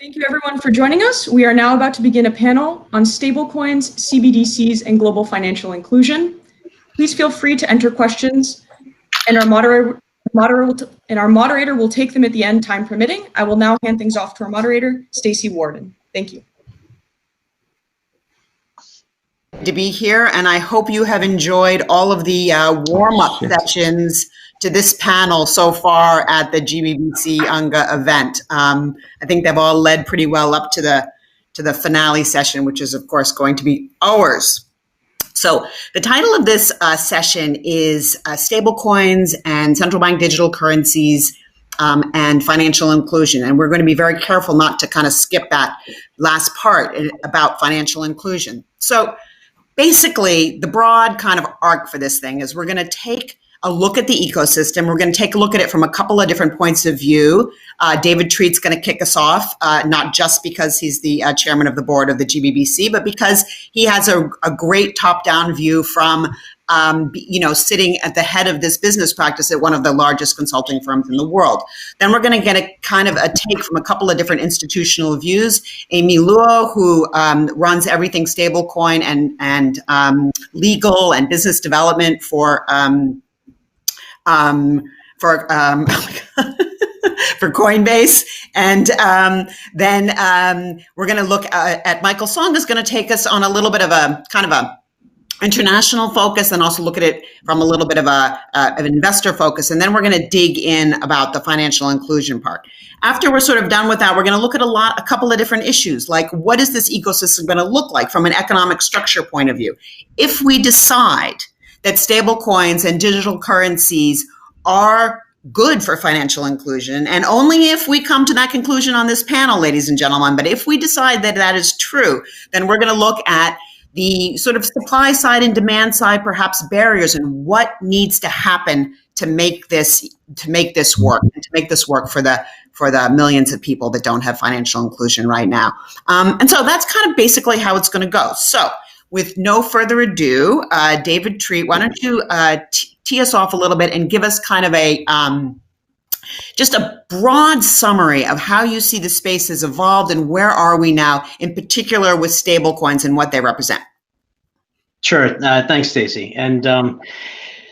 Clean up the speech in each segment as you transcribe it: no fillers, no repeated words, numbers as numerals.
Thank you everyone for joining us. We are now about to begin a panel on stablecoins, CBDCs, and global financial inclusion. Please feel free to enter questions, and our moderator will take them at the end, time permitting. I will now hand things off to our moderator, Stacey Warden. Thank you. To be here, and I hope you have enjoyed all of the warm-up sessions to this panel so far at the GBDC UNGA event. I think they've all led pretty well up to the finale session, which is of course going to be ours. So the title of this session is Stablecoins and Central Bank Digital Currencies and Financial Inclusion. And we're going to be very careful not to kind of skip that last part about financial inclusion. So basically, the broad kind of arc for this thing is we're going to take a look at the ecosystem. We're going to take a look at it from a couple of different points of view. David Treat's going to kick us off, not just because he's the chairman of the board of the GBDC, but because he has a great top-down view from, sitting at the head of this business practice at one of the largest consulting firms in the world. Then we're going to get a kind of a take from a couple of different institutional views. Amy Luo, who runs everything stablecoin and legal and business development for Coinbase. And then we're going to look at Michael Song is going to take us on a little bit of a kind of a international focus and also look at it from a little bit of an investor focus. And then we're going to dig in about the financial inclusion part. After we're sort of done with that, we're going to look at a couple of different issues, like what is this ecosystem going to look like from an economic structure point of view? If we decide that stable coins and digital currencies are good for financial inclusion, and only if we come to that conclusion on this panel, ladies and gentlemen, but if we decide that that is true, then we're going to look at the sort of supply side and demand side, perhaps barriers, and what needs to happen to make this work, and to make this work for the millions of people that don't have financial inclusion right now. And so that's kind of basically how it's going to go. So with no further ado, David Treat, why don't you tee us off a little bit and give us kind of a just a broad summary of how you see the space has evolved and where are we now, in particular with stablecoins and what they represent. Sure. Thanks, Stacey. And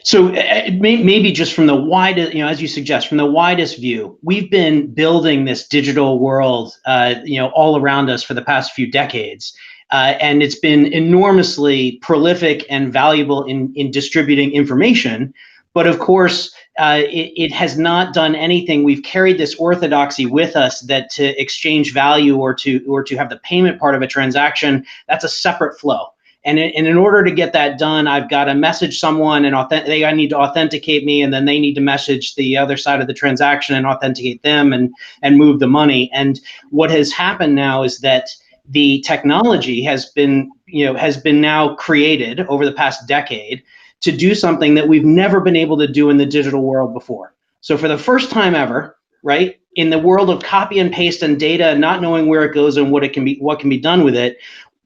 so maybe just from the widest, as you suggest, from the widest view, we've been building this digital world, all around us for the past few decades. And it's been enormously prolific and valuable in distributing information. But of course, it has not done anything. We've carried this orthodoxy with us that to exchange value or to have the payment part of a transaction, that's a separate flow. And in order to get that done, I've got to message someone and I need to authenticate me, and then they need to message the other side of the transaction and authenticate them and move the money. And what has happened now is that the technology has been now created over the past decade to do something that we've never been able to do in the digital world before. So for the first time ever, right, in the world of copy and paste and data, not knowing where it goes and what can be done with it,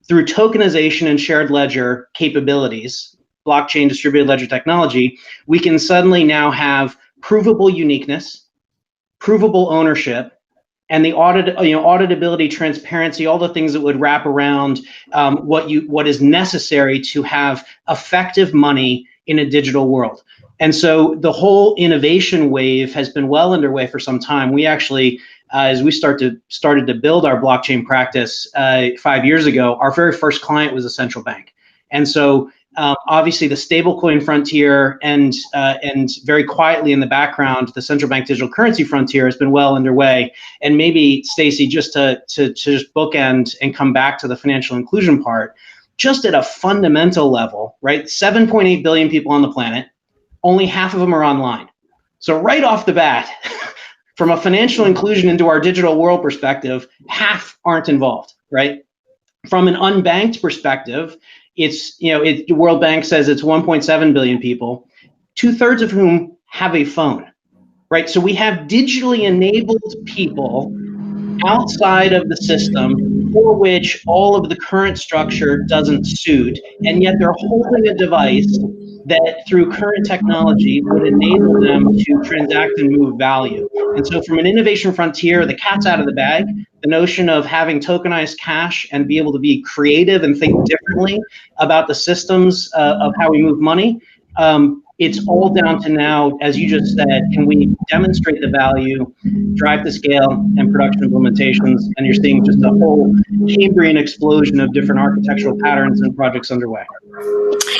through tokenization and shared ledger capabilities, blockchain distributed ledger technology, we can suddenly now have provable uniqueness, provable ownership, and the auditability, transparency, all the things that would wrap around what is necessary to have effective money in a digital world. And so the whole innovation wave has been well underway for some time. We actually, as we started to build our blockchain practice 5 years ago, our very first client was a central bank. And so obviously the stablecoin frontier and very quietly in the background, the central bank digital currency frontier has been well underway. And maybe, Stacey, just to just bookend and come back to the financial inclusion part, just at a fundamental level, right? 7.8 billion people on the planet, only half of them are online. So right off the bat, from a financial inclusion into our digital world perspective, half aren't involved, right? From an unbanked perspective, it's, the World Bank says it's 1.7 billion people, 2/3 of whom have a phone, right? So we have digitally enabled people outside of the system for which all of the current structure doesn't suit, and yet they're holding a device that through current technology would enable them to transact and move value. And so from an innovation frontier, the cat's out of the bag. the notion of having tokenized cash and be able to be creative and think differently about the systems of how we move money. It's all down to now, as you just said, can we demonstrate the value, drive to scale and production implementations, and you're seeing just a whole Cambrian explosion of different architectural patterns and projects underway.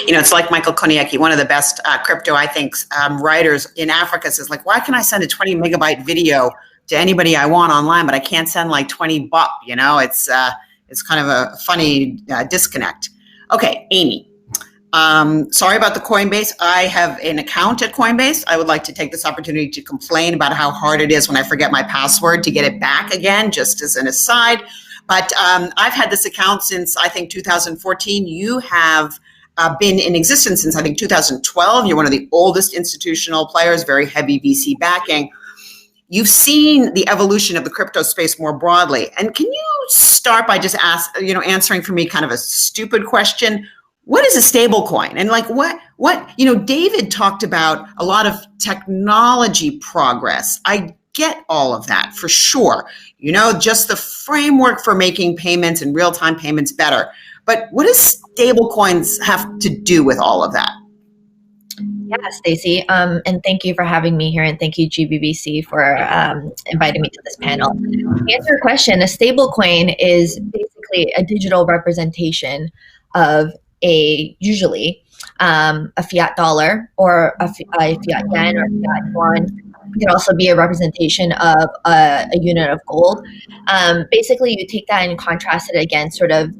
It's like Michael Koniecki, one of the best crypto, I think, writers in Africa, says, like, why can I send a 20 megabyte video to anybody I want online, but I can't send like 20 bucks? It's kind of a funny disconnect. Okay, Amy. Sorry about the Coinbase. I have an account at Coinbase. I would like to take this opportunity to complain about how hard it is when I forget my password to get it back again, just as an aside. But I've had this account since, I think, 2014. You have been in existence since, I think, 2012. You're one of the oldest institutional players, very heavy VC backing. You've seen the evolution of the crypto space more broadly. And can you start by just answering for me kind of a stupid question? What is a stable coin? And like what, David talked about a lot of technology progress. I get all of that for sure. Just the framework for making payments and real-time payments better. But what does stable coins have to do with all of that? Yeah, Stacey, and thank you for having me here, and thank you, GBBC, for inviting me to this panel. To answer your question, a stable coin is basically a digital representation of usually a fiat dollar or a fiat yen or fiat yuan. It can also be a representation of a unit of gold. Basically, you take that and contrast it against sort of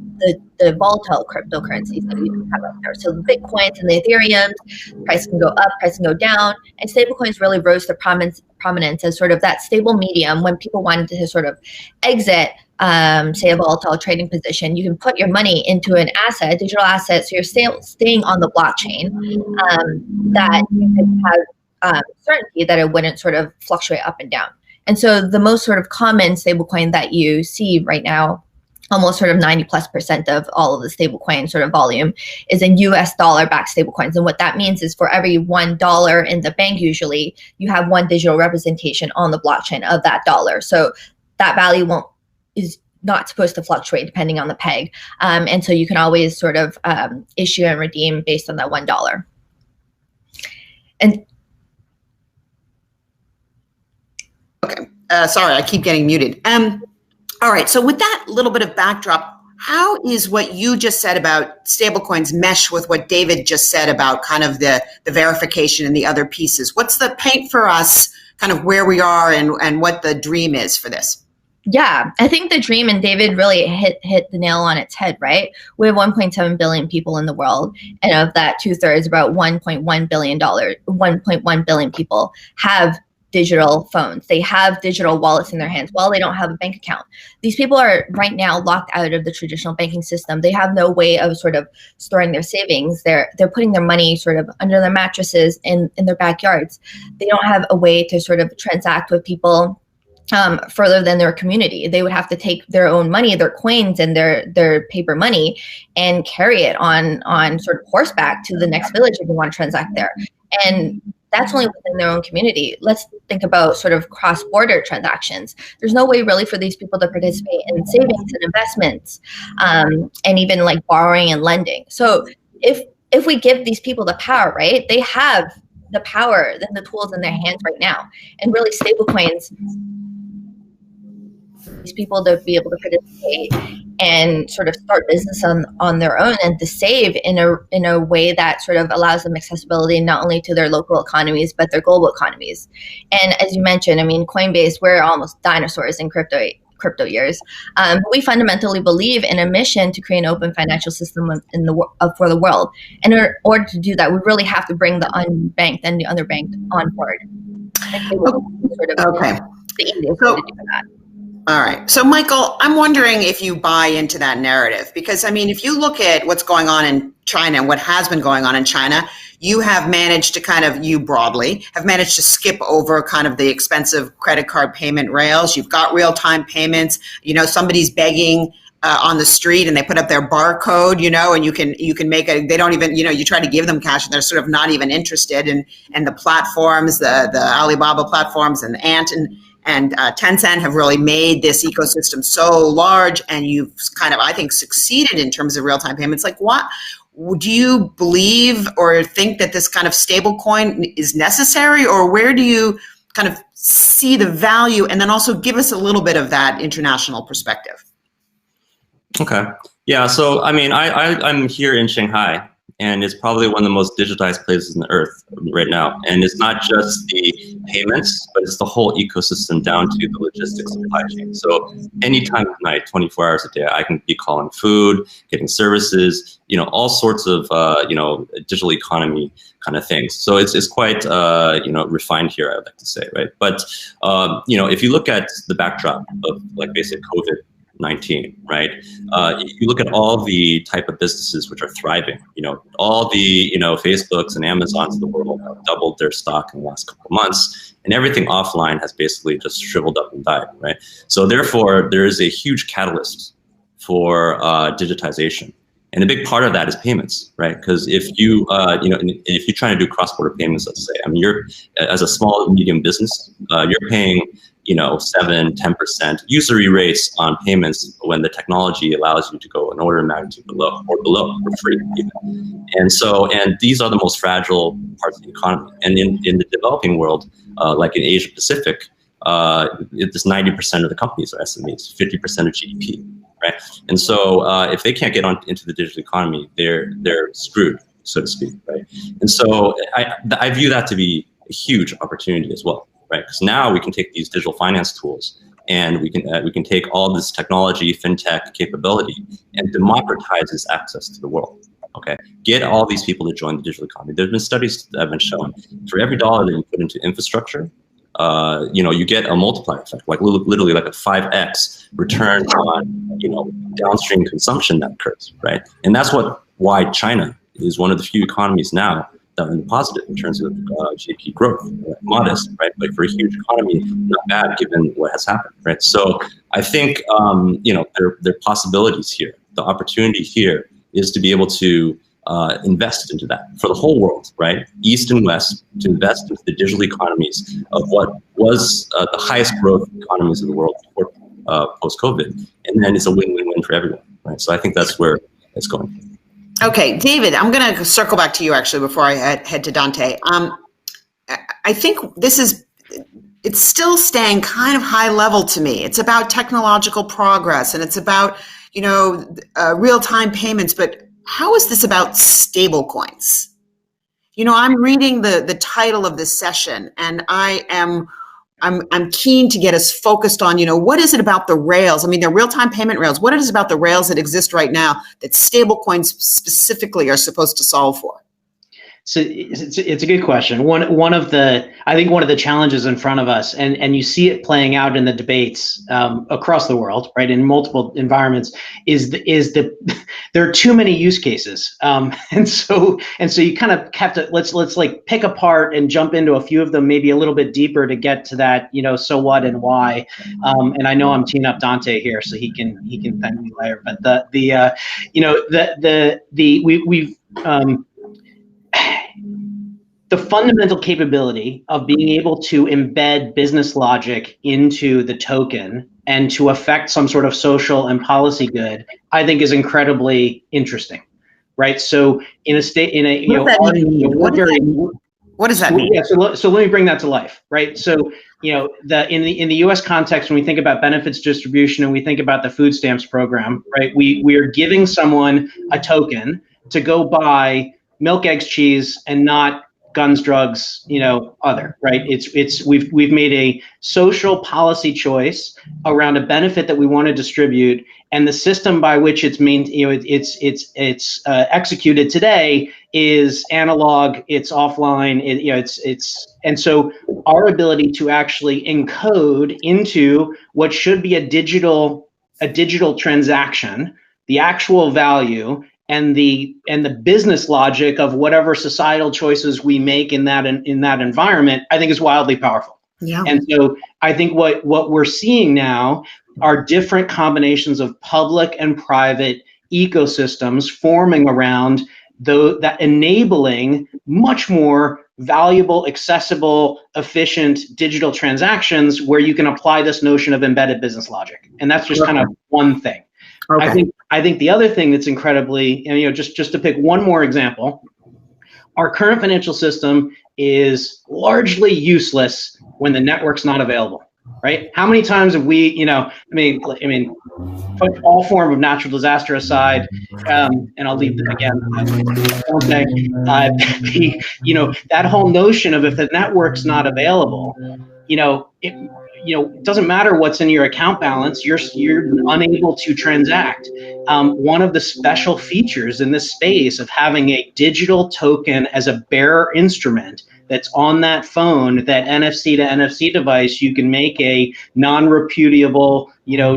the volatile cryptocurrencies that we have out there. So the Bitcoins and the Ethereums, price can go up, price can go down, and stablecoins really rose to prominence as sort of that stable medium when people wanted to sort of exit say a volatile trading position. You can put your money into an asset, a digital asset, so you're staying on the blockchain, that you can have certainty that it wouldn't sort of fluctuate up and down. And so the most sort of common stablecoin that you see right now, almost sort of 90+% of all of the stablecoin sort of volume is in US dollar backed stablecoins. And what that means is for every $1 in the bank, usually you have one digital representation on the blockchain of that dollar. So that value is not supposed to fluctuate depending on the peg. And so you can always sort of issue and redeem based on that $1. And okay, sorry, I keep getting muted. All right, so with that little bit of backdrop, how is what you just said about stablecoins mesh with what David just said about kind of the verification and the other pieces? What's the paint for us, kind of where we are and what the dream is for this? Yeah, I think the dream, and David really hit the nail on its head, right? We have 1.7 billion people in the world, and of that, 2/3, about $1.1 billion people have digital phones. They have digital wallets in their hands while they don't have a bank account. These people are right now locked out of the traditional banking system. They have no way of sort of storing their savings. They're putting their money sort of under their mattresses in their backyards. They don't have a way to sort of transact with people further than their community. They would have to take their own money, their coins and their paper money, and carry it on sort of horseback to the next village if they want to transact there. And that's only within their own community. Let's think about sort of cross-border transactions. There's no way really for these people to participate in savings and investments, and even like borrowing and lending. So if we give these people the power, right, they have the power and the tools in their hands right now. And really stablecoins, these people to be able to participate and sort of start business on their own and to save in a way that sort of allows them accessibility not only to their local economies, but their global economies. And as you mentioned, I mean, Coinbase, we're almost dinosaurs in crypto years. We fundamentally believe in a mission to create an open financial system for the world. And in order to do that, we really have to bring the unbanked and the underbanked on board. Okay. The easiest way to do that. All right. So, Michael, I'm wondering if you buy into that narrative, because, I mean, if you look at what's going on in China and what has been going on in China, you have managed to you broadly have managed to skip over kind of the expensive credit card payment rails. You've got real-time payments. Somebody's begging on the street and they put up their barcode, and you can make they don't even, you try to give them cash and they're sort of not even interested. And the platforms, the Alibaba platforms and Ant, and and Tencent have really made this ecosystem so large, and you've kind of, I think, succeeded in terms of real-time payments. Like, what do you believe or think that this kind of stablecoin is necessary, or where do you kind of see the value? And then also give us a little bit of that international perspective. Okay. Yeah. So, I mean, I'm here in Shanghai, and it's probably one of the most digitized places on the earth right now. And it's not just the payments, but it's the whole ecosystem down to the logistics supply chain. So any time of night, 24 hours a day, I can be calling food, getting services, all sorts of, digital economy kind of things. So it's quite, refined here, I would like to say, right? But, if you look at the backdrop of like basic COVID-19, right? You look at all the type of businesses which are thriving. All the Facebooks and Amazons of the world have doubled their stock in the last couple of months, and everything offline has basically just shriveled up and died, right? So therefore, there is a huge catalyst for digitization, and a big part of that is payments, right? Because if you if you're trying to do cross-border payments, let's say, I mean, you're as a small medium business, you're paying 7-10% usury rates on payments when the technology allows you to go an order of magnitude below for free even. And these are the most fragile parts of the economy. And in the developing world, like in Asia Pacific, it's 90% of the companies are SMEs, 50% of GDP, right? And so if they can't get into the digital economy, they're screwed, so to speak, right? And so I view that to be a huge opportunity as well. Right, because now we can take these digital finance tools and we can take all this technology, fintech capability, and democratize its access to the world. Okay, get all these people to join the digital economy. There's been studies that have been shown for every dollar that you put into infrastructure, you get a multiplier effect, like literally like a 5x return on downstream consumption that occurs. Right, and that's why China is one of the few economies now that are positive in terms of GDP growth, modest, right? But for a huge economy, not bad given what has happened, right? So I think there are possibilities here. The opportunity here is to be able to invest into that for the whole world, right? East and West, to invest into the digital economies of what was the highest growth economies of the world before post-COVID, and then it's a win-win-win for everyone, right? So I think that's where it's going. Okay, David, I'm going to circle back to you actually before I head to Dante. I think it's still staying kind of high level to me. It's about technological progress and it's about, real-time payments, but how is this about stable coins? I'm reading the title of this session, and I'm keen to get us focused on, what is it about the rails? I mean, they're real-time payment rails. What is it about the rails that exist right now that stablecoins specifically are supposed to solve for? So it's a good question. I think one of the challenges in front of us, and you see it playing out in the debates across the world, right, in multiple environments, is there are too many use cases, and so you kind of have to let's like pick apart and jump into a few of them, maybe a little bit deeper to get to that, so what and why. And I know I'm teeing up Dante here, so he can thank me later. But the fundamental capability of being able to embed business logic into the token and to affect some sort of social and policy good, I think is incredibly interesting, right? So in a state, what does that mean? Yeah, so let me bring that to life, right? So in the U.S. context, when we think about benefits distribution and we think about the food stamps program, right, we are giving someone a token to go buy milk, eggs, cheese, and not guns, drugs, other, right? We've made a social policy choice around a benefit that we want to distribute, and the system by which it's executed today is analog, it's offline, and so our ability to actually encode into what should be a digital transaction, the actual value, and the business logic of whatever societal choices we make in that environment, I think is wildly powerful. Yeah. And so I think what we're seeing now are different combinations of public and private ecosystems forming around that enabling much more valuable, accessible, efficient digital transactions where you can apply this notion of embedded business logic. And that's just kind of one thing. Okay. I think the other thing that's incredibly, and, you know, just to pick one more example, our current financial system is largely useless when the network's not available, right? How many times have we, you know, I mean, put all form of natural disaster aside, and I'll leave that again. You know, that whole notion of if the network's not available, it doesn't matter what's in your account balance, you're unable to transact. One of the special features in this space of having a digital token as a bearer instrument that's on that phone, that NFC to NFC device, you can make a non-repudiable,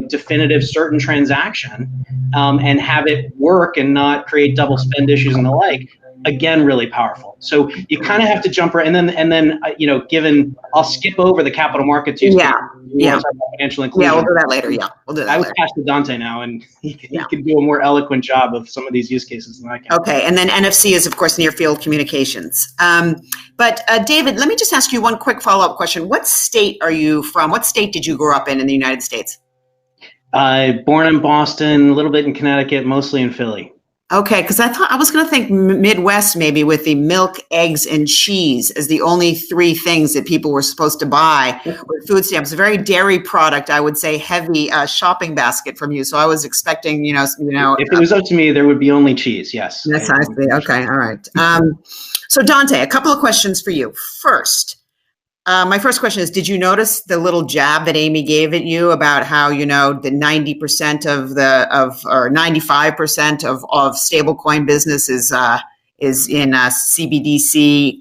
definitive certain transaction, and have it work and not create double spend issues and the like. Again, really powerful. So you kind of have to jump right, and then given, I'll skip over the capital markets use case. Yeah. Financial inclusion. Yeah, we'll do that later. Yeah, we'll do that. I would pass to Dante now, and he can do a more eloquent job of some of these use cases than I can. Okay, and then NFC is, of course, near field communications. But David, let me just ask you one quick follow-up question. What state are you from? What state did you grow up in the United States? Born in Boston, a little bit in Connecticut, mostly in Philly. Okay, because I was going to think Midwest maybe with the milk, eggs, and cheese as the only three things that people were supposed to buy with food stamps. A very dairy product, I would say, heavy shopping basket from you. So I was expecting, If it was up to me, there would be only cheese. Yes. Yes, I see. Okay, all right. So Dante, a couple of questions for you. First, my first question is, did you notice the little jab that Amy gave at you about how, the 90% or 95% of stablecoin business is in CBDC,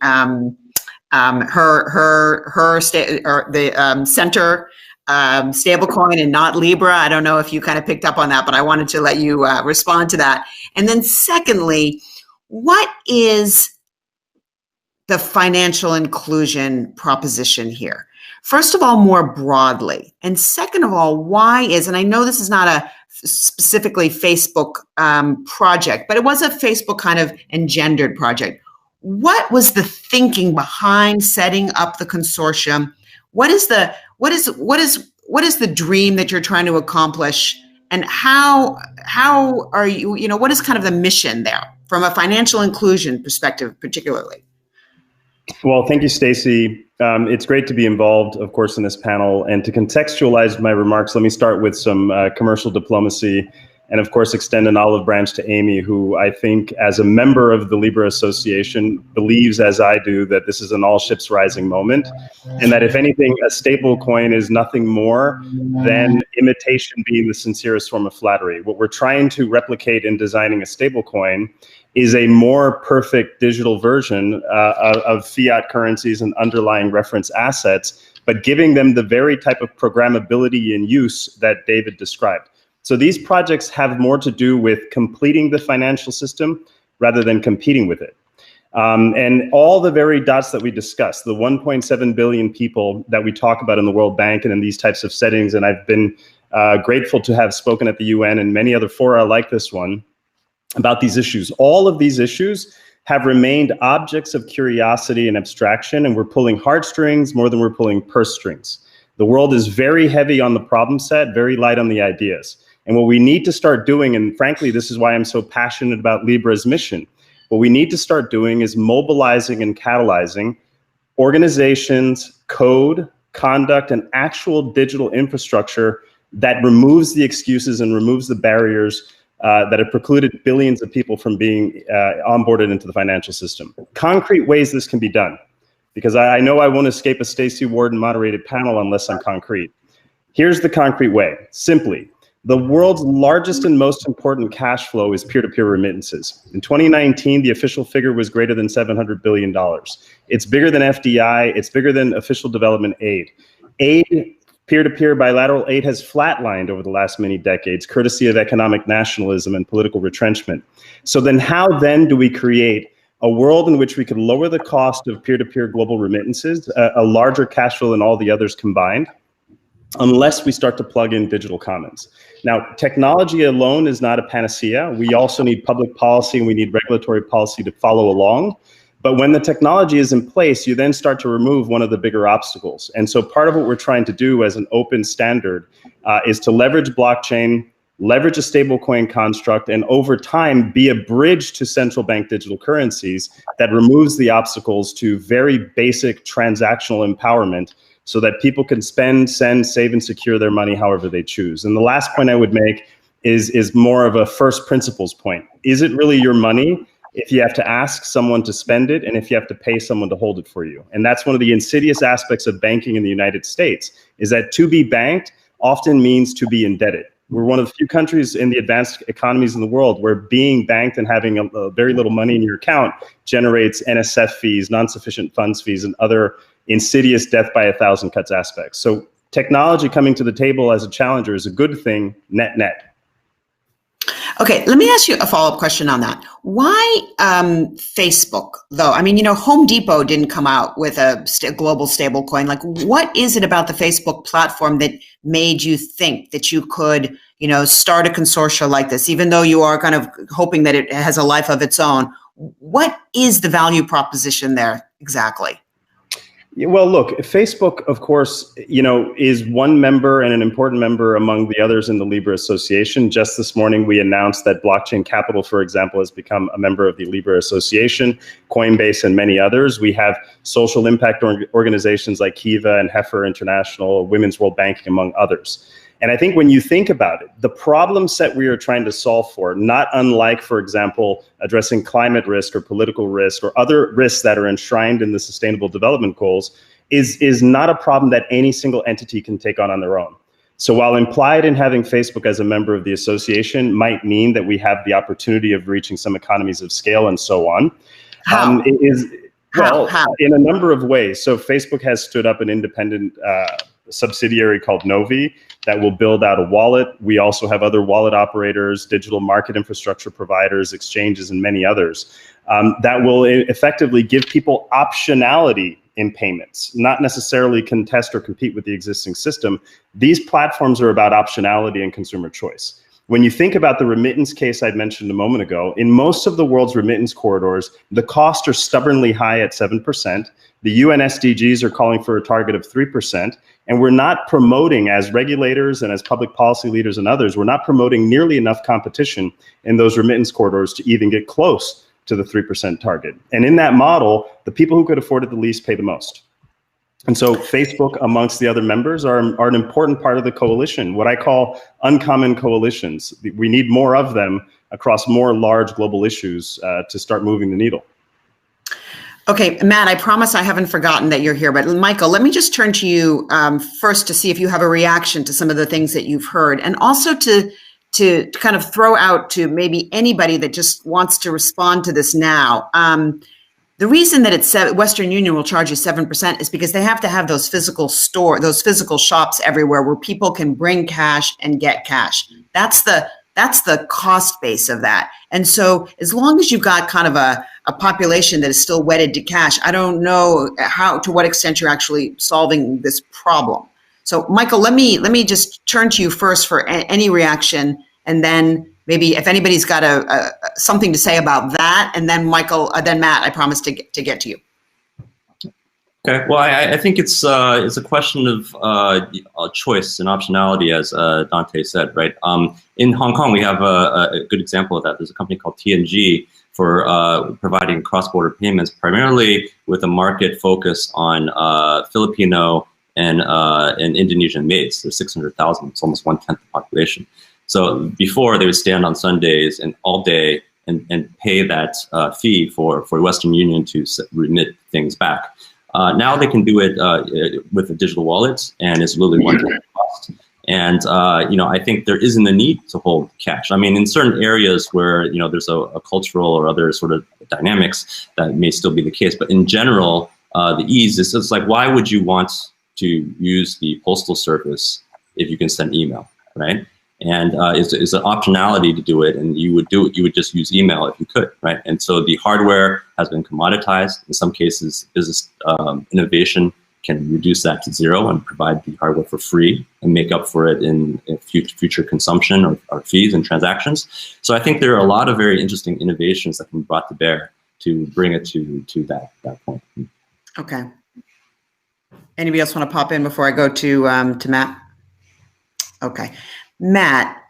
center stablecoin and not Libra? I don't know if you kind of picked up on that, but I wanted to let you respond to that. And then secondly, what is the financial inclusion proposition here? First of all, more broadly. And second of all, why is, and I know this is not a specifically Facebook project, but it was a Facebook kind of engendered project. What was the thinking behind setting up the consortium? What is the dream that you're trying to accomplish? And how are you, what is kind of the mission there from a financial inclusion perspective, particularly? Well, thank you, Stacey. It's great to be involved, of course, in this panel. And to contextualize my remarks, let me start with some commercial diplomacy and, of course, extend an olive branch to Amy, who I think, as a member of the Libra Association, believes, as I do, that this is an all ships rising moment. And that, if anything, a stable coin is nothing more than imitation being the sincerest form of flattery. What we're trying to replicate in designing a stable coin is a more perfect digital version of fiat currencies and underlying reference assets, but giving them the very type of programmability and use that David described. So these projects have more to do with completing the financial system rather than competing with it. And all the very dots that we discussed, the 1.7 billion people that we talk about in the World Bank and in these types of settings, and I've been grateful to have spoken at the UN and many other fora like this one, about these issues. All of these issues have remained objects of curiosity and abstraction, and we're pulling heartstrings more than we're pulling purse strings. The world is very heavy on the problem set, very light on the ideas. And what we need to start doing, and frankly, this is why I'm so passionate about Libra's mission, what we need to start doing is mobilizing and catalyzing organizations, code, conduct, and actual digital infrastructure that removes the excuses and removes the barriers that have precluded billions of people from being onboarded into the financial system. Concrete ways this can be done, because I know I won't escape a Stacey Warden moderated panel unless I'm concrete. Here's the concrete way. Simply, the world's largest and most important cash flow is peer-to-peer remittances. In 2019, the official figure was greater than $700 billion. It's bigger than FDI. It's bigger than official development aid. Peer-to-peer bilateral aid has flatlined over the last many decades, courtesy of economic nationalism and political retrenchment. So then how then do we create a world in which we could lower the cost of peer-to-peer global remittances, a larger cash flow than all the others combined, unless we start to plug in digital commons? Now, technology alone is not a panacea. We also need public policy and we need regulatory policy to follow along. But when the technology is in place, you then start to remove one of the bigger obstacles. And so part of what we're trying to do as an open standard is to leverage blockchain, leverage a stablecoin construct, and over time be a bridge to central bank digital currencies that removes the obstacles to very basic transactional empowerment so that people can spend, send, save, and secure their money however they choose. And the last point I would make is more of a first principles point. Is it really your money if you have to ask someone to spend it and if you have to pay someone to hold it for you? And that's one of the insidious aspects of banking in the United States, is that to be banked often means to be indebted. We're one of the few countries in the advanced economies in the world where being banked and having a very little money in your account generates NSF fees, non-sufficient funds fees, and other insidious death by 1,000 cuts aspects. So technology coming to the table as a challenger is a good thing, net. Okay, let me ask you a follow-up question on that. Why Facebook, though? I mean, Home Depot didn't come out with a global stablecoin. Like, what is it about the Facebook platform that made you think that you could, start a consortia like this, even though you are kind of hoping that it has a life of its own? What is the value proposition there exactly? Well, look, Facebook, of course, is one member and an important member among the others in the Libra Association. Just this morning, we announced that Blockchain Capital, for example, has become a member of the Libra Association, Coinbase, and many others. We have social impact organizations like Kiva and Heifer International, Women's World Banking, among others. And I think when you think about it, the problem set we are trying to solve for, not unlike, for example, addressing climate risk or political risk or other risks that are enshrined in the Sustainable Development Goals, is not a problem that any single entity can take on their own. So while implied in having Facebook as a member of the association might mean that we have the opportunity of reaching some economies of scale and so on, How? How? In a number of ways. So Facebook has stood up an independent subsidiary called Novi that will build out a wallet. We also have other wallet operators, digital market infrastructure providers, exchanges, and many others that will effectively give people optionality in payments, not necessarily contest or compete with the existing system. These platforms are about optionality and consumer choice. When you think about the remittance case I mentioned a moment ago, in most of the world's remittance corridors, the costs are stubbornly high at 7%. The UN SDGs are calling for a target of 3%. And we're not promoting, as regulators and as public policy leaders and others, we're not promoting nearly enough competition in those remittance corridors to even get close to the 3% target. And in that model, the people who could afford it the least pay the most. And so Facebook, amongst the other members, are an important part of the coalition, what I call uncommon coalitions. We need more of them across more large global issues to start moving the needle. Okay, Matt, I promise I haven't forgotten that you're here, but Michael, let me just turn to you first to see if you have a reaction to some of the things that you've heard, and also to kind of throw out to maybe anybody that just wants to respond to this now. The reason that Western Union will charge you 7% is because they have to have those physical shops everywhere where people can bring cash and get cash. That's the cost base of that. And so as long as you've got kind of a population that is still wedded to cash, I don't know to what extent you're actually solving this problem. So Michael, let me just turn to you first for any reaction, and then maybe if anybody's got something to say about that, and then Michael, then Matt, I promise to get to you. Okay. Well, I think it's a question of choice and optionality, as Dante said, right? In Hong Kong, we have a good example of that. There's a company called TNG for providing cross-border payments, primarily with a market focus on Filipino and Indonesian maids. There's 600,000. It's almost 1/10 the population. So before, they would stand on Sundays and all day and pay that fee for Western Union to remit things back. Now they can do it with a digital wallet, and it's literally one-time cost. And I think there isn't a need to hold cash. I mean, in certain areas where there's a cultural or other sort of dynamics, that may still be the case. But in general, the ease is just like, why would you want to use the postal service if you can send email, right? And it's an optionality to do it, and you would just use email if you could, right? And so the hardware has been commoditized. In some cases, business innovation can reduce that to zero and provide the hardware for free and make up for it in future consumption or fees and transactions. So I think there are a lot of very interesting innovations that can be brought to bear bring it to that point. Okay. Anybody else want to pop in before I go to Matt? Okay, Matt.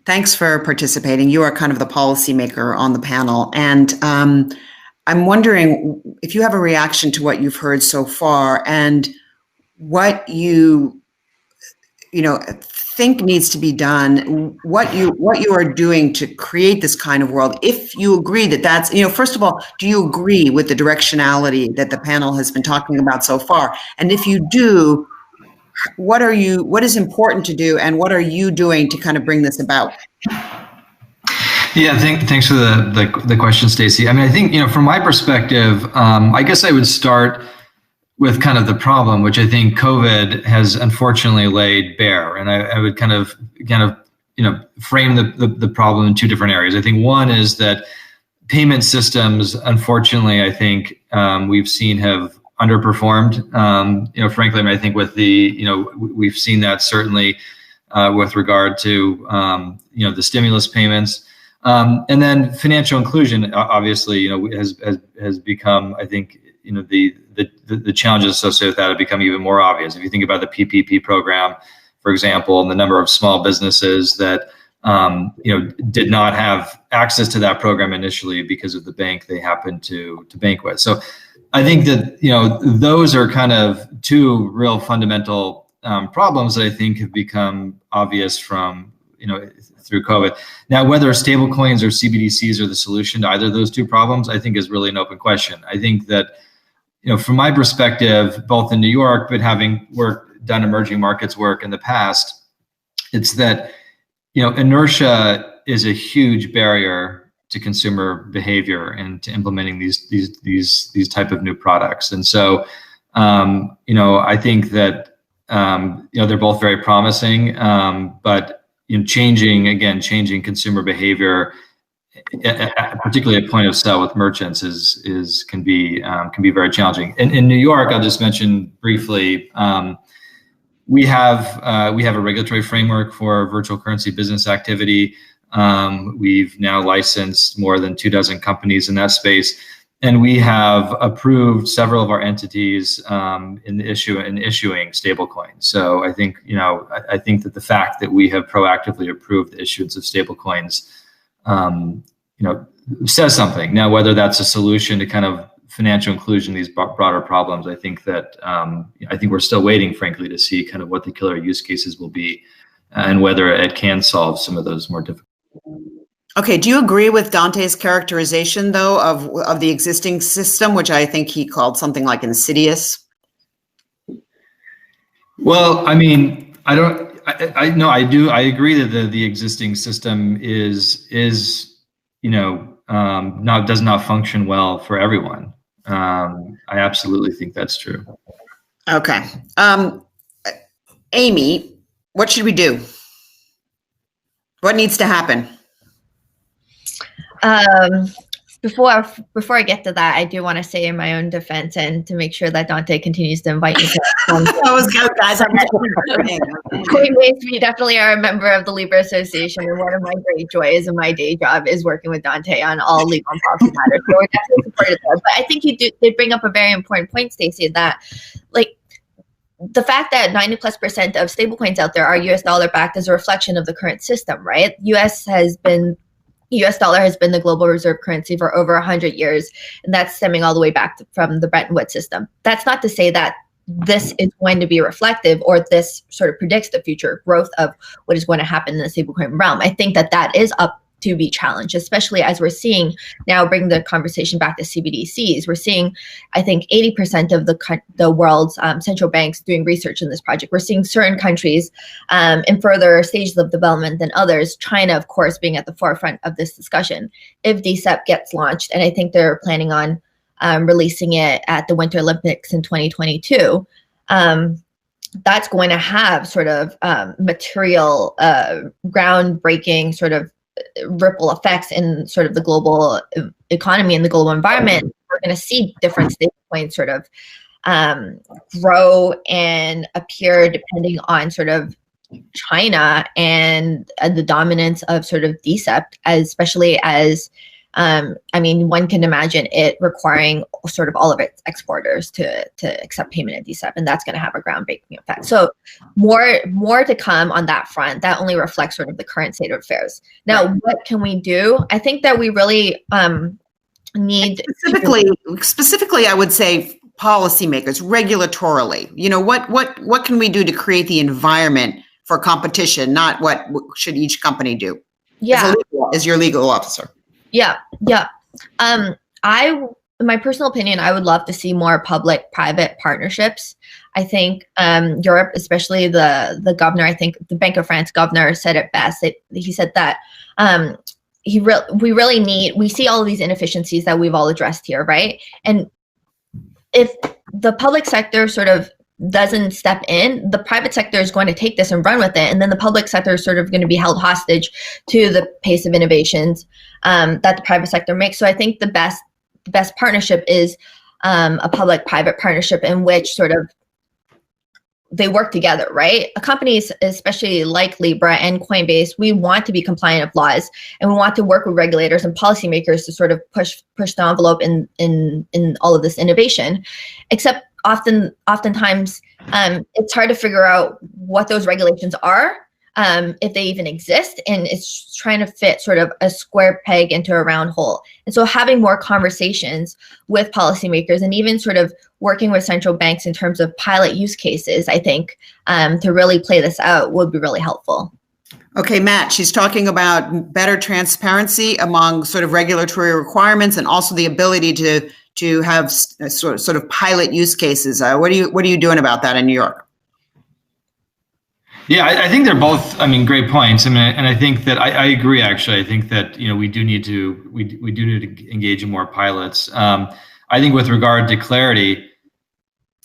Thanks for participating. You are kind of the policymaker on the panel, and I'm wondering if you have a reaction to what you've heard so far and what you think needs to be done, what you are doing to create this kind of world. If you agree that that's, first of all, do you agree with the directionality that the panel has been talking about so far? And if you do, what is important to do, and what are you doing to kind of bring this about? Yeah, thanks for the question, Stacey. I mean, I think, from my perspective, I guess I would start with kind of the problem, which I think COVID has unfortunately laid bare. And I would kind of frame the problem in two different areas. I think one is that payment systems, unfortunately, I think we've seen have underperformed. Frankly, I mean, I think with we've seen that certainly with regard to the stimulus payments. And then financial inclusion, obviously, has become, I think, the challenges associated with that have become even more obvious. If you think about the PPP program, for example, and the number of small businesses that did not have access to that program initially because of the bank they happened to bank with. So I think that those are kind of two real fundamental problems that I think have become obvious from through COVID. Now, whether stablecoins or CBDCs are the solution to either of those two problems, I think is really an open question. I think that, from my perspective, both in New York, but having done emerging markets work in the past, it's that, inertia is a huge barrier to consumer behavior and to implementing these type of new products. And so, I think that, they're both very promising, but changing consumer behavior, particularly at point of sale with merchants, can be very challenging. In New York, I'll just mention briefly, we have a regulatory framework for virtual currency business activity. We've now licensed more than 24 companies in that space, and we have approved several of our entities in issuing stablecoins. So I think I think that the fact that we have proactively approved the issuance of stablecoins, says something. Now, whether that's a solution to kind of financial inclusion, these broader problems, I think that I think we're still waiting, frankly, to see kind of what the killer use cases will be, and whether it can solve some of those more difficult. Okay, do you agree with Dante's characterization, though, of the existing system, which I think he called something like insidious? Well, I mean, I do. I agree that the existing system does not function well for everyone. I absolutely think that's true. Okay. Amy, what should we do? What needs to happen? Before I get to that, I do want to say in my own defense and to make sure that Dante continues to invite me to that was good, guys. Coinbase, we definitely are a member of the Libra Association, and one of my great joys in my day job is working with Dante on all legal and policy matters. So we're definitely supportive of that. But I think you did bring up a very important point, Stacey, that the fact that 90+% of stablecoins out there are US dollar backed is a reflection of the current system, right? US dollar has been the global reserve currency for over 100 years, and that's stemming all the way back from the Bretton Woods system. That's not to say that this is going to be reflective or this sort of predicts the future growth of what is going to happen in the stablecoin realm. I think that is up to be challenged, especially as we're seeing now, bring the conversation back to CBDCs. We're seeing, I think, 80% of the world's central banks doing research in this project. We're seeing certain countries in further stages of development than others, China, of course, being at the forefront of this discussion. If DCEP gets launched, and I think they're planning on releasing it at the Winter Olympics in 2022, that's going to have sort of material, groundbreaking sort of ripple effects in sort of the global economy and the global environment. We're going to see different stablecoins sort of grow and appear depending on sort of China and the dominance of sort of DCEP, especially as I mean, one can imagine it requiring sort of all of its exporters to accept payment at DCEP, and that's going to have a groundbreaking effect. So more to come on that front. That only reflects sort of the current state of affairs. Now, what can we do? I think that we really need specifically, I would say policymakers, regulatorily. You know, what can we do to create the environment for competition? Not what should each company do. Yeah, as your legal officer. Yeah. My personal opinion, I would love to see more public-private partnerships. I think Europe, especially the governor, I think the Bank of France governor said it best. He said that we see all of these inefficiencies that we've all addressed here, right? And if the public sector sort of doesn't step in, the private sector is going to take this and run with it. And then the public sector is sort of going to be held hostage to the pace of innovations that the private sector makes. So I think the best partnership is a public-private partnership in which sort of they work together, right? Companies, especially like Libra and Coinbase, we want to be compliant of laws, and we want to work with regulators and policymakers to sort of push the envelope in all of this innovation. Except oftentimes it's hard to figure out what those regulations are, if they even exist, and it's trying to fit sort of a square peg into a round hole. And so having more conversations with policymakers and even sort of working with central banks in terms of pilot use cases, I think, to really play this out would be really helpful. Okay, Matt, she's talking about better transparency among sort of regulatory requirements and also the ability to have sort of pilot use cases. What are you doing about that in New York? Yeah, I think they're both, great points. And I think that I agree, actually. I think that, we do need to engage in more pilots. I think with regard to clarity,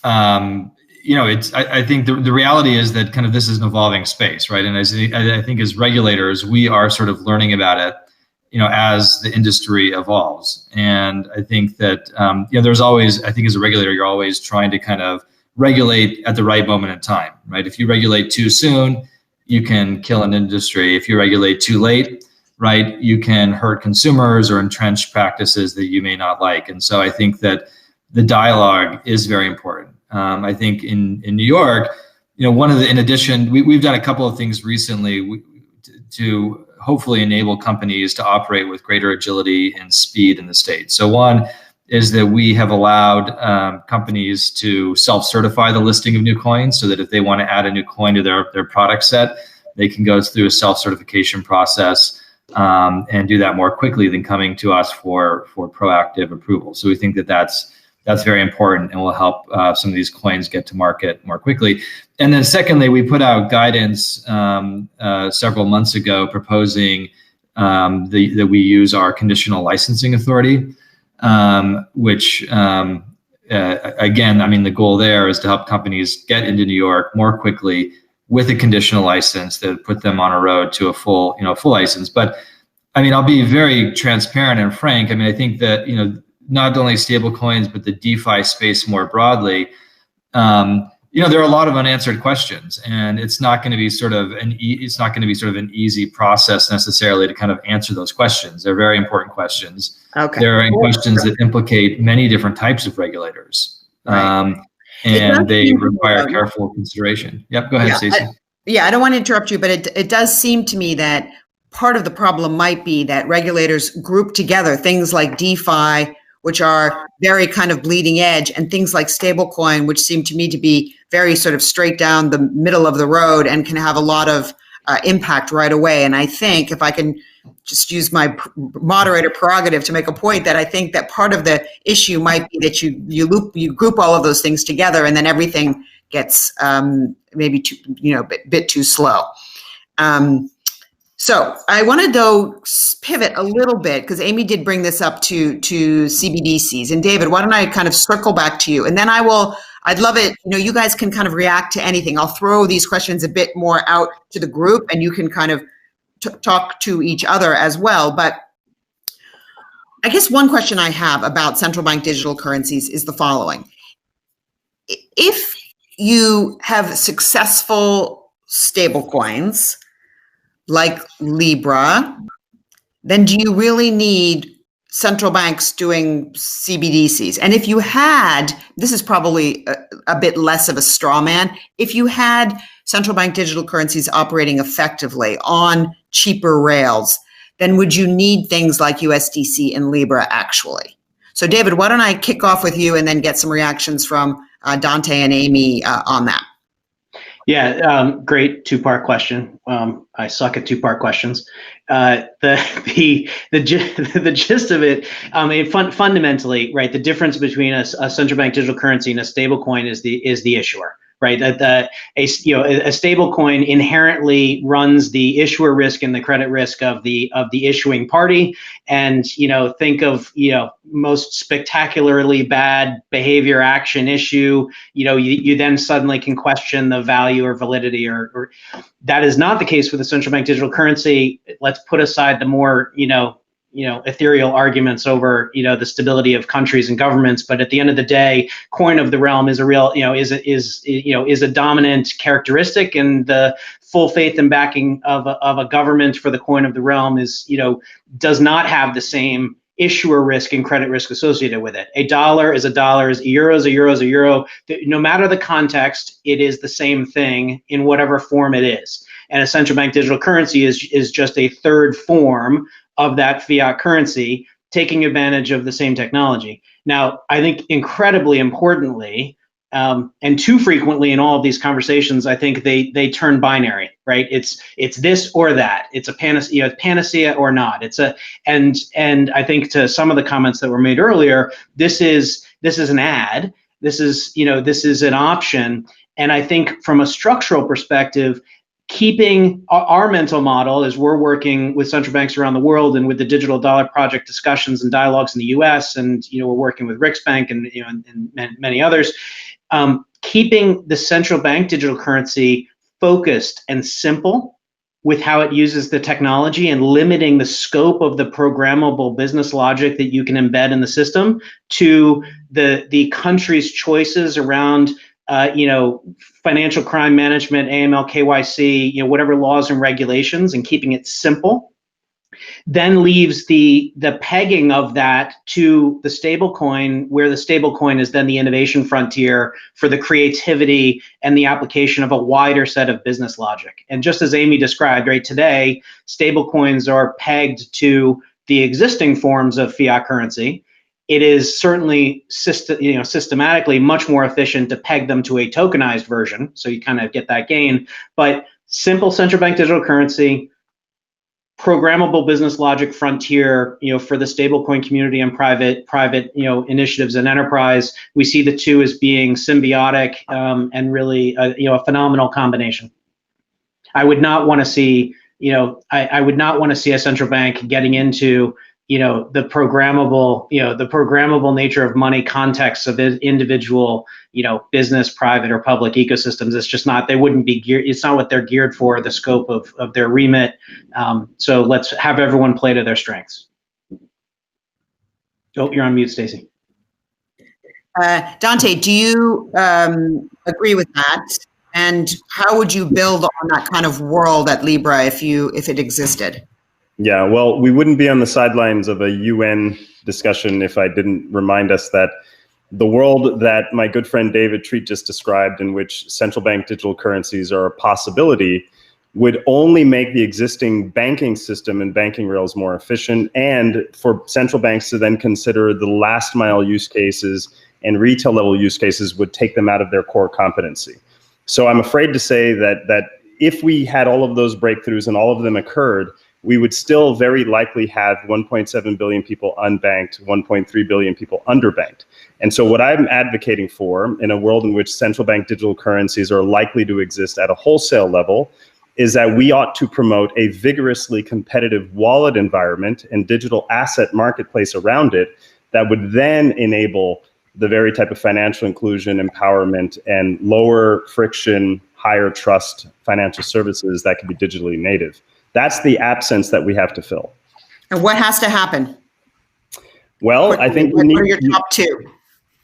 I think the reality is that kind of this is an evolving space, right? And I think as regulators, we are sort of learning about it, as the industry evolves. And I think that, there's always, I think as a regulator, you're always trying to kind of regulate at the right moment in time, right? If you regulate too soon, you can kill an industry. If you regulate too late, right, you can hurt consumers or entrench practices that you may not like. And so I think that the dialogue is very important. I think in New York, in addition, we've done a couple of things recently to hopefully enable companies to operate with greater agility and speed in the state. So one is that we have allowed companies to self-certify the listing of new coins, so that if they want to add a new coin to their product set, they can go through a self-certification process and do that more quickly than coming to us for proactive approval. So we think that that's very important and will help some of these coins get to market more quickly. And then secondly, we put out guidance several months ago proposing that we use our conditional licensing authority, which again, the goal there is to help companies get into New York more quickly with a conditional license that put them on a road to a full license. But I'll be very transparent and frank. I think that, not only stablecoins, but the DeFi space more broadly, there are a lot of unanswered questions, and it's not going to be sort of an easy process necessarily to kind of answer those questions. They're very important questions. Okay. They're questions that implicate many different types of regulators, right. And they require careful consideration. Yep. Go ahead, Stacey. I don't want to interrupt you, but it does seem to me that part of the problem might be that regulators group together things like DeFi, which are very kind of bleeding edge, and things like stablecoin, which seem to me to be very sort of straight down the middle of the road and can have a lot of impact right away. And I think, if I can just use my moderator prerogative to make a point, that I think that part of the issue might be that you group all of those things together, and then everything gets maybe a bit too slow. So I want to though pivot a little bit, because Amy did bring this up to CBDCs. And David, why don't I kind of circle back to you, and then I'd love it. You guys can kind of react to anything. I'll throw these questions a bit more out to the group, and you can kind of talk to each other as well. But I guess one question I have about central bank digital currencies is the following. If you have successful stablecoins like Libra, then do you really need central banks doing CBDCs? And if you had, this is probably a bit less of a straw man, if you had central bank digital currencies operating effectively on cheaper rails, then would you need things like USDC and Libra actually? So David, why don't I kick off with you and then get some reactions from Dante and Amy on that? Yeah, great two-part question. I suck at two-part questions. The gist of it, fundamentally, right? The difference between a central bank digital currency and a stablecoin is the issuer, right? A stablecoin inherently runs the issuer risk and the credit risk of the issuing party, and think of most spectacularly bad behavior action issue. You then suddenly can question the value or validity, or that is not the case with the central bank digital currency. Let's put aside the more ethereal arguments over the stability of countries and governments, but at the end of the day, coin of the realm is a real is a dominant characteristic, and the full faith and backing of a government for the coin of the realm does not have the same issuer risk and credit risk associated with it. A dollar is a dollar, a euro is a euro is a euro. No matter the context, it is the same thing in whatever form it is. And a central bank digital currency is just a third form of that fiat currency, taking advantage of the same technology. Now, I think incredibly importantly, and too frequently in all of these conversations, I think they turn binary, right? It's this or that. It's a panacea or not. And I think to some of the comments that were made earlier, this is an ad. This is an option. And I think from a structural perspective, keeping our mental model as we're working with central banks around the world and with the Digital Dollar Project discussions and dialogues in the U.S. and we're working with Riksbank and many others, keeping the central bank digital currency focused and simple with how it uses the technology and limiting the scope of the programmable business logic that you can embed in the system to the country's choices around financial crime management, AML, KYC, whatever laws and regulations, and keeping it simple, then leaves the pegging of that to the stablecoin, where the stablecoin is then the innovation frontier for the creativity and the application of a wider set of business logic. And just as Amy described, right, today, stablecoins are pegged to the existing forms of fiat currency. It is certainly systematically much more efficient to peg them to a tokenized version, so you kind of get that gain. But simple central bank digital currency, programmable business logic frontier, for the stablecoin community and private, initiatives and enterprise. We see the two as being symbiotic and really, a phenomenal combination. I would not want to see, I would not want to see a central bank getting into the programmable nature of money contexts of individual, business, private or public ecosystems. It's just not, they wouldn't be geared, it's not what they're geared for, the scope of their remit. So let's have everyone play to their strengths. Oh, you're on mute, Stacey. Dante, do you agree with that? And how would you build on that kind of world at Libra if it existed? Yeah, well, we wouldn't be on the sidelines of a UN discussion if I didn't remind us that the world that my good friend David Treat just described, in which central bank digital currencies are a possibility, would only make the existing banking system and banking rails more efficient, and for central banks to then consider the last mile use cases and retail level use cases would take them out of their core competency. So I'm afraid to say that if we had all of those breakthroughs and all of them occurred, we would still very likely have 1.7 billion people unbanked, 1.3 billion people underbanked. And so what I'm advocating for in a world in which central bank digital currencies are likely to exist at a wholesale level is that we ought to promote a vigorously competitive wallet environment and digital asset marketplace around it that would then enable the very type of financial inclusion, empowerment, and lower friction, higher trust financial services that can be digitally native. That's the absence that we have to fill. And what has to happen? Well, I think what are your top two?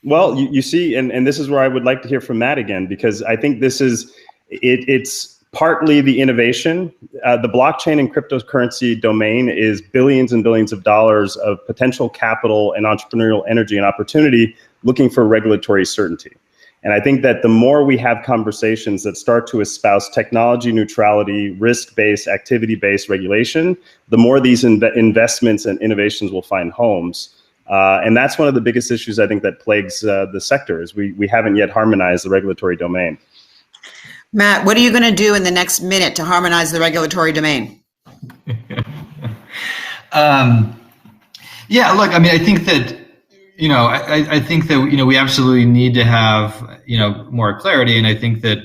Well, you see, and this is where I would like to hear from Matt again, because I think this is, it's partly the innovation. The blockchain and cryptocurrency domain is billions and billions of dollars of potential capital and entrepreneurial energy and opportunity looking for regulatory certainty. And I think that the more we have conversations that start to espouse technology neutrality, risk-based, activity-based regulation, the more these investments and innovations will find homes. And that's one of the biggest issues I think that plagues the sector is we haven't yet harmonized the regulatory domain. Matt, what are you going to do in the next minute to harmonize the regulatory domain? Yeah, look, I mean, I think that, I think that, we absolutely need to have, more clarity. And I think that,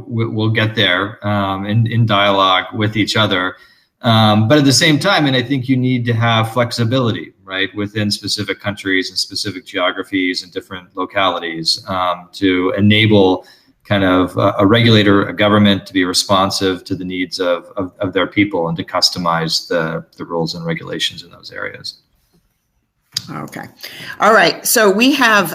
we'll get there in dialogue with each other. But at the same time, and I think you need to have flexibility, right, within specific countries and specific geographies and different localities to enable kind of a regulator, a government to be responsive to the needs of their people and to customize the rules and regulations in those areas. Okay. All right. So we have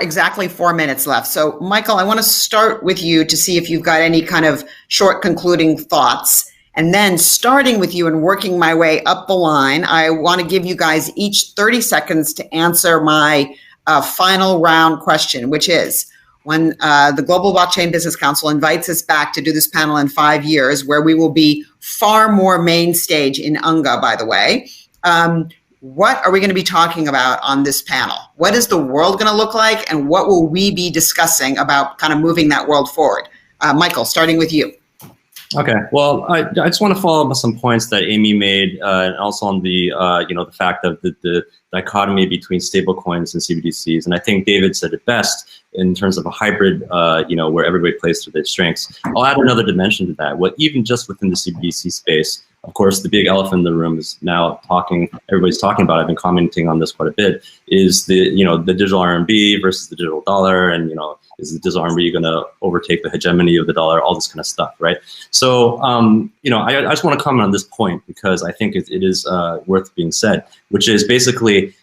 exactly 4 minutes left. So Michael, I want to start with you to see if you've got any kind of short concluding thoughts. And then starting with you and working my way up the line, I want to give you guys each 30 seconds to answer my final round question, which is, when the Global Blockchain Business Council invites us back to do this panel in 5 years, where we will be far more main stage in UNGA, by the way, what are we going to be talking about on this panel? What is the world going to look like, and what will we be discussing about kind of moving that world forward? Michael, starting with you. Okay. Well, I just want to follow up on some points that Amy made, and also on the the fact of the dichotomy between stablecoins and CBDCs. And I think David said it best in terms of a hybrid, where everybody plays to their strengths. I'll add another dimension to that. What even just within the CBDC space, of course, the big elephant in the room is now everybody's talking about, I've been commenting on this quite a bit, is the digital RMB versus the digital dollar, and, is the digital RMB going to overtake the hegemony of the dollar, all this kind of stuff, right? So, I just want to comment on this point because I think it is worth being said, which is basically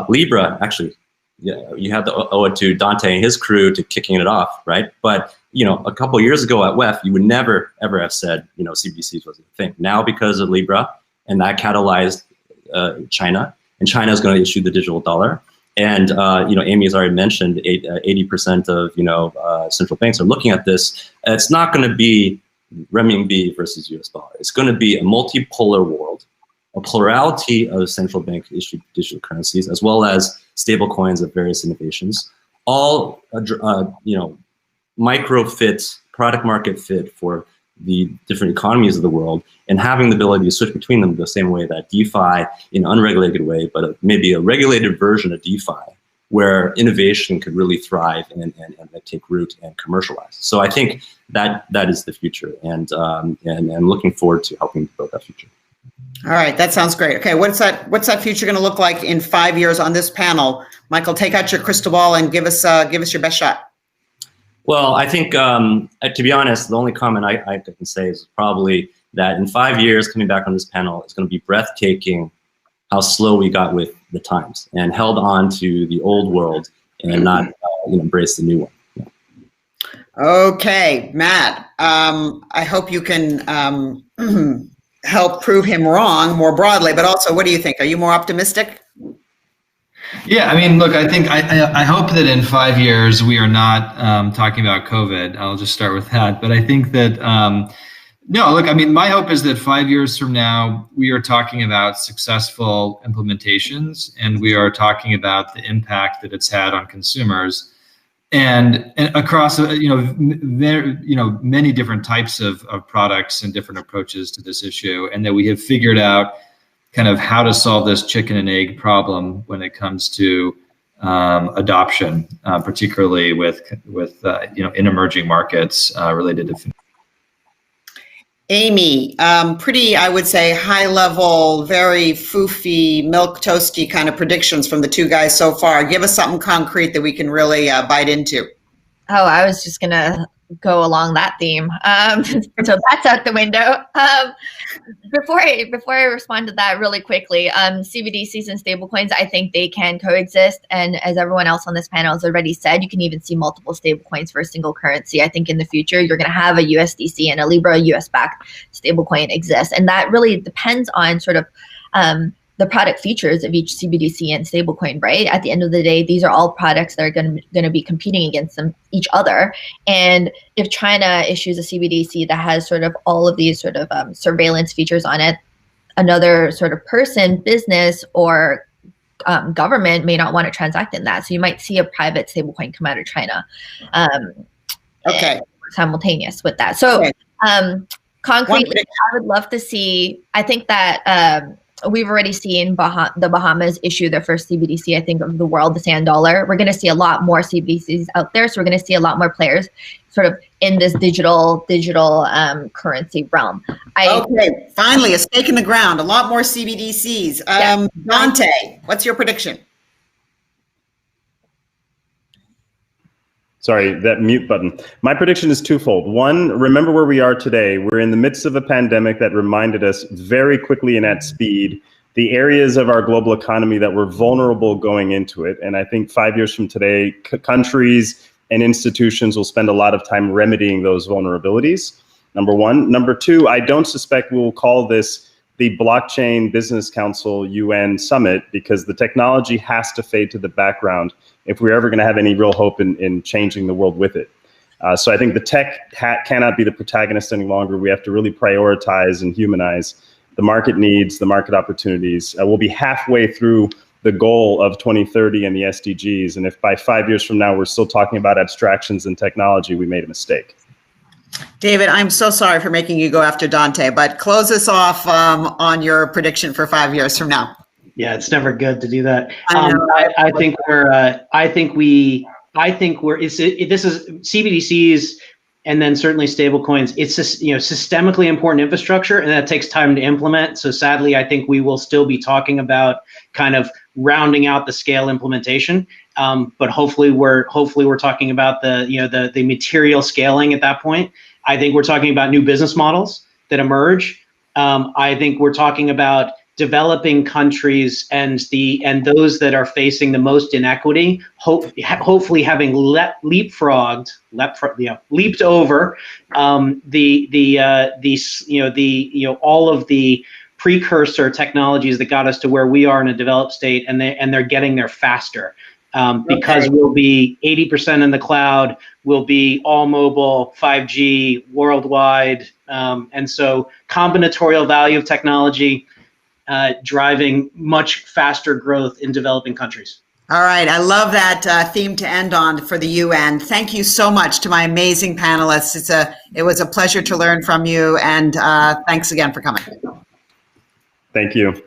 Libra, actually, you have to owe it to Dante and his crew to kicking it off, right? But a couple of years ago at WEF, you would never ever have said CBDCs was a thing. Now because of Libra, and that catalyzed China, and China is going to issue the digital dollar. And Amy has already mentioned 80% of central banks are looking at this. It's not going to be renminbi versus US dollar. It's going to be a multipolar world, a plurality of central bank issued digital currencies, as well as stable coins of various innovations, all micro fit, product market fit for the different economies of the world, and having the ability to switch between them the same way that DeFi, in an unregulated way, but maybe a regulated version of DeFi, where innovation could really thrive and take root and commercialize. So I think that is the future, and I'm looking forward to helping build that future. All right, that sounds great. Okay, what's that future going to look like in 5 years on this panel? Michael, take out your crystal ball and give us your best shot. Well, I think, to be honest, the only comment I can say is probably that in 5 years, coming back on this panel, it's going to be breathtaking how slow we got with the times and held on to the old world and not embrace the new one. Yeah. Okay, Matt, I hope you can help prove him wrong more broadly, but also, what do you think? Are you more optimistic? Yeah, I mean, look, I think I hope that in 5 years we are not talking about COVID. I'll just start with that. But I think that, no, look, I mean, my hope is that 5 years from now, we are talking about successful implementations, and we are talking about the impact that it's had on consumers and across, many different types of products and different approaches to this issue, and that we have figured out kind of how to solve this chicken and egg problem when it comes to adoption, particularly with in emerging markets related to. Amy, pretty, I would say, high level, very foofy, milk toasty kind of predictions from the two guys so far. Give us something concrete that we can really bite into. Oh, I was just gonna go along that theme. So that's out the window. Before I respond to that really quickly, CBDCs and stablecoins, I think they can coexist. And as everyone else on this panel has already said, you can even see multiple stablecoins for a single currency. I think in the future, you're going to have a USDC and a Libra US-backed stablecoin exist. And that really depends on sort of the product features of each CBDC and stablecoin, right? At the end of the day, these are all products that are going to be competing against each other. And if China issues a CBDC that has sort of all of these sort of surveillance features on it, another sort of person, business, or government may not want to transact in that. So you might see a private stablecoin come out of China. Okay. Simultaneous with that. So concretely, I would love to see, I think that we've already seen the Bahamas issue their first CBDC, I think, of the world, the sand dollar. We're going to see a lot more CBDCs out there. So we're going to see a lot more players sort of in this digital currency realm. Okay, finally, a stake in the ground, a lot more CBDCs. Dante, what's your prediction? Sorry, that mute button. My prediction is twofold. One, remember where we are today. We're in the midst of a pandemic that reminded us very quickly and at speed the areas of our global economy that were vulnerable going into it. And I think 5 years from today, countries and institutions will spend a lot of time remedying those vulnerabilities, number one. Number two, I don't suspect we'll call this the Blockchain Business Council UN Summit, because the technology has to fade to the background if we're ever going to have any real hope in changing the world with it. So I think the tech cannot be the protagonist any longer. We have to really prioritize and humanize the market needs, the market opportunities. We'll be halfway through the goal of 2030 and the SDGs. And if by 5 years from now we're still talking about abstractions and technology, we made a mistake. David, I'm so sorry for making you go after Dante, but close us off on your prediction for 5 years from now. Yeah, it's never good to do that. I think this is CBDCs and then certainly stablecoins. It's just, systemically important infrastructure, and that takes time to implement. So sadly, I think we will still be talking about kind of rounding out the scale implementation. But hopefully we're talking about the material scaling at that point. I think we're talking about new business models that emerge. I think we're talking about developing countries and those that are facing the most inequity, hopefully having leaped over all of the precursor technologies that got us to where we are in a developed state, and they're getting there faster. Because we'll be 80% in the cloud, we'll be all mobile, 5G worldwide, and so combinatorial value of technology driving much faster growth in developing countries. All right, I love that theme to end on for the UN. Thank you so much to my amazing panelists. It was a pleasure to learn from you, and thanks again for coming. Thank you.